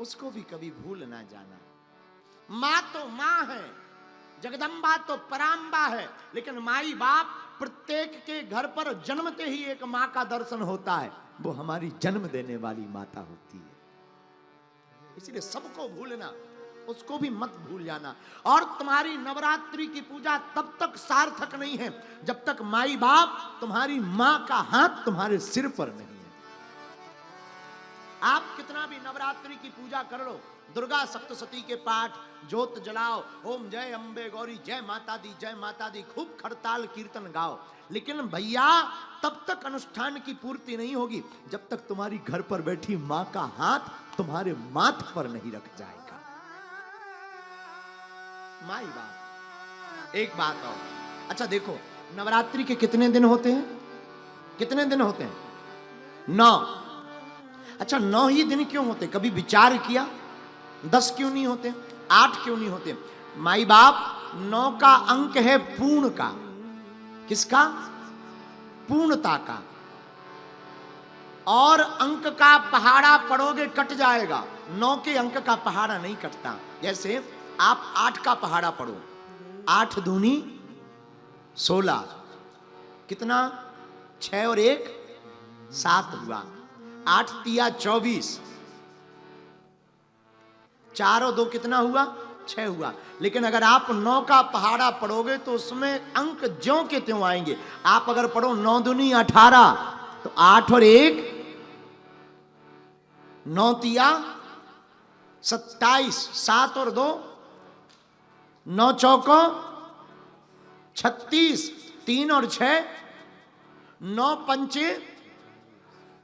उसको भी कभी भूल ना जाना। माँ तो माँ है, जगदम्बा तो पराम्बा है, लेकिन माई बाप प्रत्येक के घर पर जन्मते ही एक माँ का दर्शन होता है, वो हमारी जन्म देने वाली माता होती है। इसलिए सबको भूलना, उसको भी मत भूल जाना। और तुम्हारी नवरात्रि की पूजा तब तक सार्थक नहीं है जब तक माई बाप, तुम्हारी माँ का हाथ तुम्हारे सिर पर नहीं है। आप कितना भी नवरात्रि की पूजा कर लो, दुर्गा सप्तशती के पाठ, ज्योत जलाओ, ओम जय अम्बे गौरी, जय माता दी, जय माता दी, खूब खड़ताल कीर्तन गाओ, लेकिन भैया तब तक अनुष्ठान की पूर्ति नहीं होगी जब तक तुम्हारी घर पर बैठी मां का हाथ तुम्हारे माथ पर नहीं रख जाएगा। माई बाप। एक बात और, अच्छा देखो, नवरात्रि के कितने दिन होते हैं? कितने दिन होते हैं? 9। अच्छा 9 ही दिन क्यों होते? कभी विचार किया 10 क्यों नहीं होते, 8 क्यों नहीं होते? माई बाप, 9 का अंक है पूर्ण का। किसका? पूर्णता का। और अंक का पहाड़ा पढ़ोगे कट जाएगा, 9 के अंक का पहाड़ा नहीं कटता। जैसे आप 8 का पहाड़ा पढ़ो, 8 दूनी 16, कितना? 6 और 1 7 हुआ, 8 तिया 24, 4 और 2 कितना हुआ? 6 हुआ। लेकिन अगर आप 9 का पहाड़ा पढ़ोगे तो उसमें अंक ज्यों के त्यों आएंगे। आप अगर पढ़ो 9 दूनी 18, तो 8 और 1 9 तिया 27, 7 और 2 9 चौको 36, 3 और 6 9 पंचे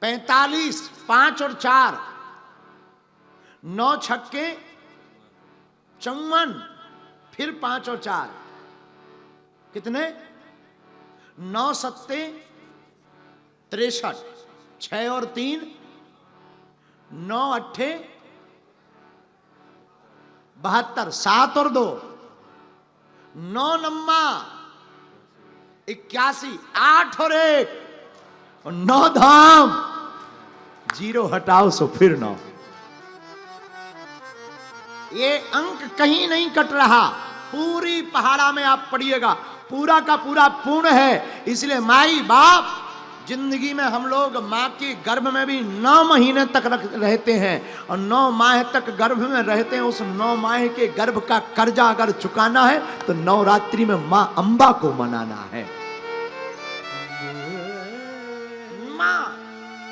45, 5 और 4 9 छक्के 54, फिर 5 और 4 कितने? 9 सत्ते 63, 6 और 3 9 अट्ठे 72, 7 और 2 9 नम्मा 81, 8 और 1 और 9 धाम, 0 हटाओ सो फिर 9। ये अंक कहीं नहीं कट रहा, पूरी पहाड़ा में आप पढ़िएगा, पूरा का पूरा पूर्ण है। इसलिए माई बाप, जिंदगी में हम लोग माँ के गर्भ में भी 9 महीने तक रहते हैं, और 9 माह तक गर्भ में रहते हैं। उस 9 माह के गर्भ का कर्जा अगर चुकाना है तो नवरात्रि में माँ अम्बा को मनाना है। माँ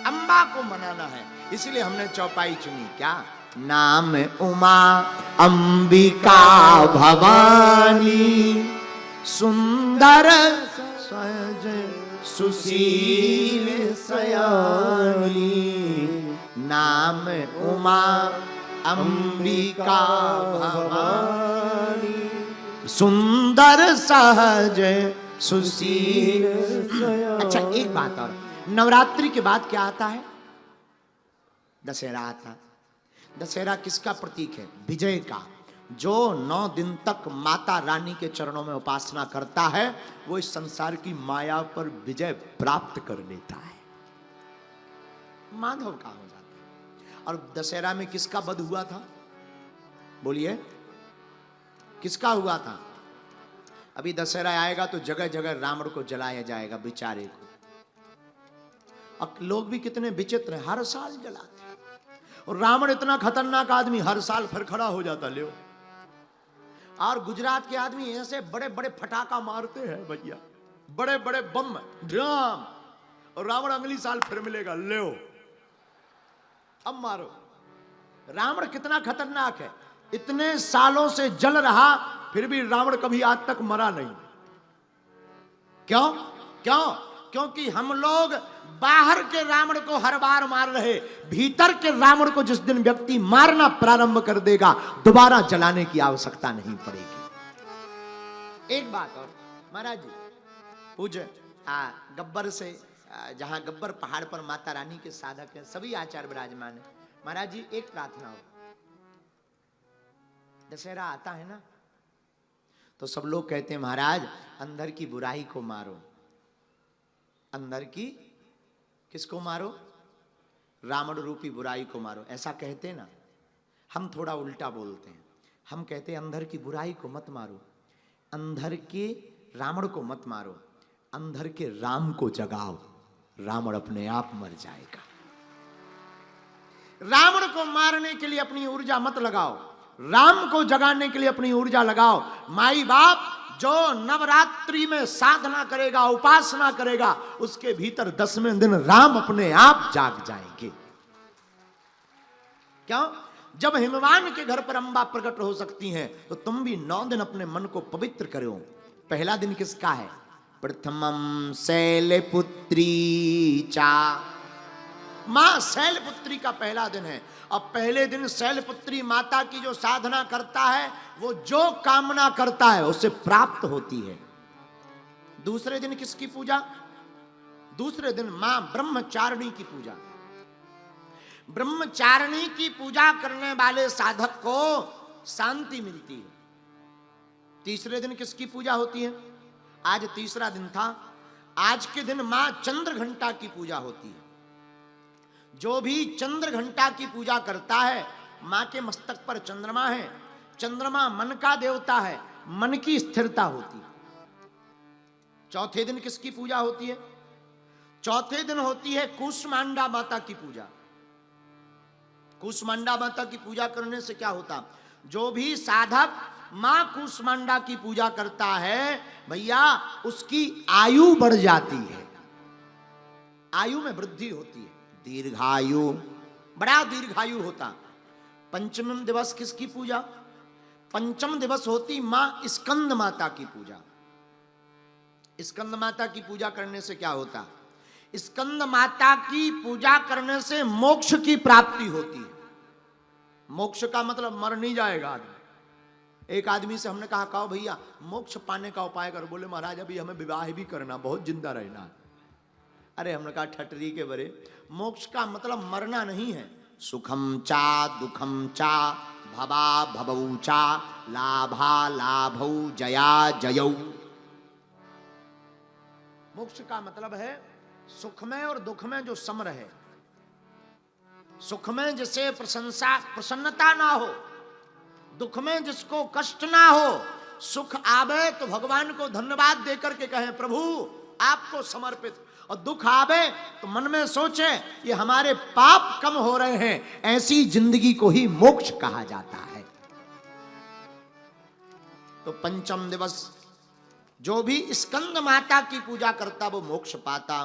अम्बा को मनाना है, इसलिए हमने चौपाई चुनी। क्या नाम? उमा अंबिका भवानी, सुंदर सहज सुशील सयानी। नाम उमा अंबिका भवानी, सुंदर सहज सुशील सयानी। अच्छा एक बात और, नवरात्रि के बाद क्या आता है? दशहरा आता। दशहरा किसका प्रतीक है? विजय का। जो 9 दिन तक माता रानी के चरणों में उपासना करता है वो इस संसार की माया पर विजय प्राप्त कर लेता है, माधव का हो जाता है। और दशहरा में किसका वध हुआ था? बोलिए, किसका हुआ था? अभी दशहरा आएगा तो जगह जगह रावण को जलाया जाएगा, बेचारे को। अब लोग भी कितने विचित्र हैं, हर साल जलाते। और रावण इतना खतरनाक आदमी, हर साल फिर खड़ा हो जाता ले। और गुजरात के आदमी ऐसे बड़े बड़े फटाका मारते हैं भैया, बड़े बड़े बम ड्रम, और रावण अगली साल फिर मिलेगा, ले अब मारो। रावण कितना खतरनाक है, इतने सालों से जल रहा फिर भी रावण कभी आज तक मरा नहीं। क्यों? क्यों? क्योंकि हम लोग बाहर के रावण को हर बार मार रहे, भीतर के रावण को जिस दिन व्यक्ति मारना प्रारंभ कर देगा दोबारा जलाने की आवश्यकता नहीं पड़ेगी। एक बात और महाराज जी, पूज्य गब्बर से, जहां गब्बर पहाड़ पर माता रानी के साधक हैं, सभी आचार्य विराजमान है। महाराज जी एक प्रार्थना हो, दशहरा आता है ना तो सब लोग कहते हैं महाराज अंदर की बुराई को मारो। अंदर की किसको मारो? रावण रूपी बुराई को मारो, ऐसा कहते ना। हम थोड़ा उल्टा बोलते हैं। हम कहते हैं अंधर की बुराई को मत मारो, अंधर के रावण को मत मारो, अंधर के राम को जगाओ, रावण अपने आप मर जाएगा। रावण को मारने के लिए अपनी ऊर्जा मत लगाओ, राम को जगाने के लिए अपनी ऊर्जा लगाओ। माई बाप जो नवरात्रि में साधना करेगा, उपासना करेगा, उसके भीतर 10वें दिन राम अपने आप जाग जाएंगे। क्यों? जब हिमवान के घर पर अम्बा प्रकट हो सकती हैं, तो तुम भी 9 दिन अपने मन को पवित्र करो। पहला दिन किसका है? प्रथमम शैलपुत्री चा, मां शैलपुत्री का पहला दिन है। अब पहले दिन शैलपुत्री माता की जो साधना करता है, वो जो कामना करता है उससे प्राप्त होती है। दूसरे दिन किसकी पूजा? दूसरे दिन मां ब्रह्मचारिणी की पूजा। ब्रह्मचारिणी की पूजा करने वाले साधक को शांति मिलती है। तीसरे दिन किसकी पूजा होती है? आज तीसरा दिन था। आज के दिन मां चंद्र घंटा की पूजा होती है। जो भी चंद्र घंटा की पूजा करता है, मां के मस्तक पर चंद्रमा है, चंद्रमा मन का देवता है, मन की स्थिरता होती है। चौथे दिन किसकी पूजा होती है? चौथे दिन होती है कूष्मांडा माता की पूजा। कूष्मांडा माता की पूजा करने से क्या होता? जो भी साधक मां कूष्मांडा की पूजा करता है, भैया उसकी आयु बढ़ जाती है, आयु में वृद्धि होती है, दीर्घायु, बड़ा दीर्घायु होता। पंचम दिवस किसकी पूजा? पंचम दिवस होती मां स्कंद माता की पूजा। स्कंद माता की पूजा करने से क्या होता? स्कंद माता की पूजा करने से मोक्ष की प्राप्ति होती है। मोक्ष का मतलब मर नहीं जाएगा आदमी। एक आदमी से हमने कहा, कहो भैया मोक्ष पाने का उपाय करो। बोले महाराज अभी हमें विवाह भी करना, बहुत जिंदा रहना है। अरे हमने कहा ठटरी के बरे, मोक्ष का मतलब मरना नहीं है। सुखम चा दुखम चा भवा भवौ चा लाभा लाभौ जया जयौ। मोक्ष का मतलब है सुख में और दुख में जो सम रहे। सुख में जिसे प्रसन्नता ना हो, दुख में जिसको कष्ट ना हो। सुख आवे तो भगवान को धन्यवाद देकर के कहे प्रभु आपको समर्पित, और दुख आवे तो मन में सोचे ये हमारे पाप कम हो रहे हैं। ऐसी जिंदगी को ही मोक्ष कहा जाता है। तो पंचम दिवस जो भी स्कंद माता की पूजा करता वो मोक्ष पाता।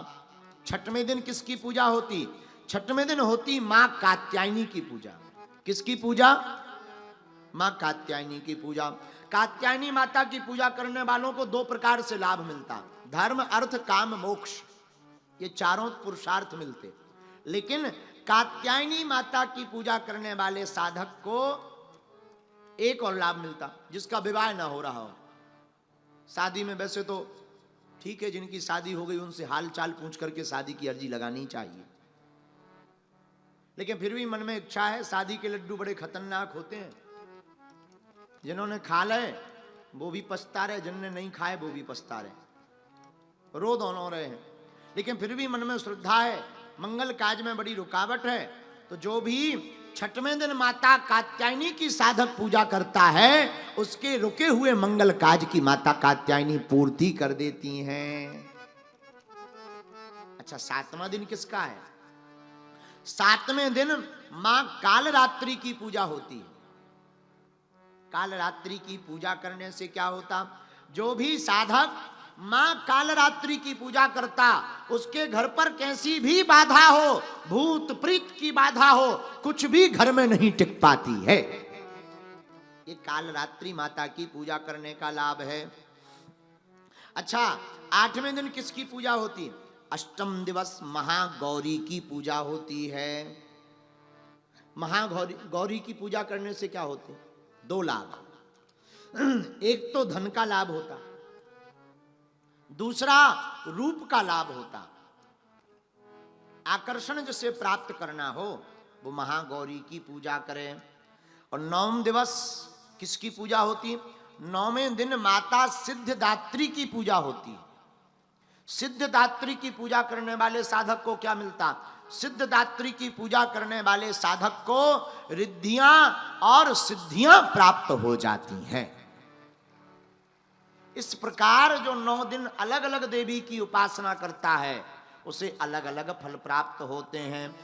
छठवें दिन किसकी पूजा होती? छठवें दिन होती मां कात्यायनी की पूजा। किसकी पूजा? मां कात्यायनी की पूजा। कात्यायनी माता की पूजा करने वालों को 2 प्रकार से लाभ मिलता, धर्म अर्थ काम मोक्ष, ये चारों पुरुषार्थ मिलते। लेकिन कात्यायनी माता की पूजा करने वाले साधक को एक और लाभ मिलता, जिसका विवाह ना हो रहा हो। शादी में वैसे तो ठीक है, जिनकी शादी हो गई उनसे हाल चाल पूछ करके शादी की अर्जी लगानी चाहिए, लेकिन फिर भी मन में इच्छा है। शादी के लड्डू बड़े खतरनाक होते हैं। जिन्होंने खा ले वो भी पछता रहे, जिन्होंने नहीं खाए वो भी पछता रहे, रो दोनों रहे हैं। लेकिन फिर भी मन में श्रद्धा है, मंगल काज में बड़ी रुकावट है। तो जो भी छठवें दिन माता कात्यायनी की साधक पूजा करता है, उसके रुके हुए मंगल काज की माता कात्यायनी पूर्ति कर देती हैं। अच्छा, 7वां दिन किसका है? 7वें दिन मां कालरात्रि की पूजा होती है। कालरात्रि की पूजा करने से क्या होता? जो भी साधक मां कालरात्रि की पूजा करता, उसके घर पर कैसी भी बाधा हो, भूत प्रीत की बाधा हो, कुछ भी घर में नहीं टिक पाती है। ये कालरात्रि माता की पूजा करने का लाभ है। अच्छा, 8वें दिन किसकी पूजा होती है? अष्टम दिवस महागौरी की पूजा होती है। महागौरी की पूजा करने से क्या होते? 2 लाभ। एक तो धन का लाभ होता, दूसरा रूप का लाभ होता। आकर्षण जिसे प्राप्त करना हो वो महागौरी की पूजा करें। और 9वें दिवस किसकी पूजा होती? 9वें दिन माता सिद्धदात्री की पूजा होती। सिद्धदात्री की पूजा करने वाले साधक को क्या मिलता? सिद्धदात्री की पूजा करने वाले साधक को रिद्धियां और सिद्धियां प्राप्त हो जाती हैं। इस प्रकार जो 9 दिन अलग अलग देवी की उपासना करता है उसे अलग अलग फल प्राप्त होते हैं।